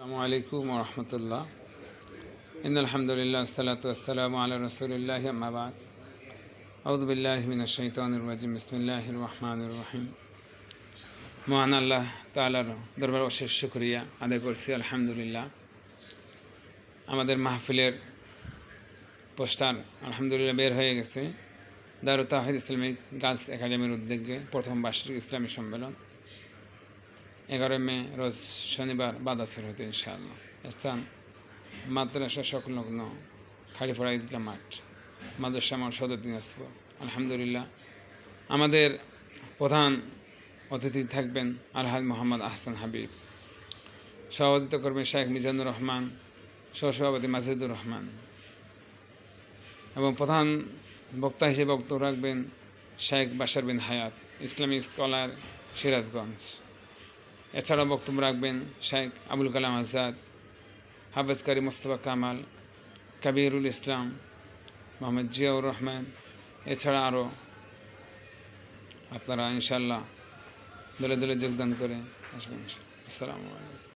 আসসালামু আলাইকুম ওয়া রাহমাতুল্লাহ। ইন্নাল হামদুলিল্লাহ আসসালাতু ওয়াসসালামু আলা রাসূলিল্লাহি আম্মা বা'দ। আউযু বিল্লাহি মিনাশ শাইতানির রাজিম। বিসমিল্লাহির রহমানির রহিম। মহান আল্লাহ তাআলার দরবারে অশেষ শুকরিয়া আদায় করছি, আলহামদুলিল্লাহ। আমাদের মাহফিলের পোস্টার আলহামদুলিল্লাহ বের হয়ে গেছে। দারুত তাওহীদ ইসলামিক গার্লস একাডেমির উদ্যোগে প্রথম বার্ষিক ইসলামী সম্মেলন 11 মে রোজ শনিবার বাদাসের হতে ইনশাআল্লাহ। স্থান মাদ্রাসা সংলগ্ন খালিপাড়া ঈদগাহ মাঠ, মাদ্রাসা আমার সদর দিনাজপুর। আলহামদুলিল্লাহ, আমাদের প্রধান অতিথি থাকবেন আলহাজ মোহাম্মদ আহসান হাবিব, সভাপতিত্ব করবেন শেখ মিজানুর রহমান, সহসভাপতি মাজিদুর রহমান, এবং প্রধান বক্তা হিসেবে বক্তব্য রাখবেন শেখ বাশার বিন হায়াত, ইসলামিক স্কলার, সিরাজগঞ্জ। এছাড়াও বক্তব্য রাখবেন শেখ আবুল কালাম আজাদ, হাফেজ কারি মোস্তফা কামাল, কাবিরুল ইসলাম, মোহাম্মদ জিয়াউর রহমান। এছাড়া আরও আপনারা ইনশাআল্লাহ দলে দলে যোগদান করে আসবেন। আসসালামু আলাইকুম।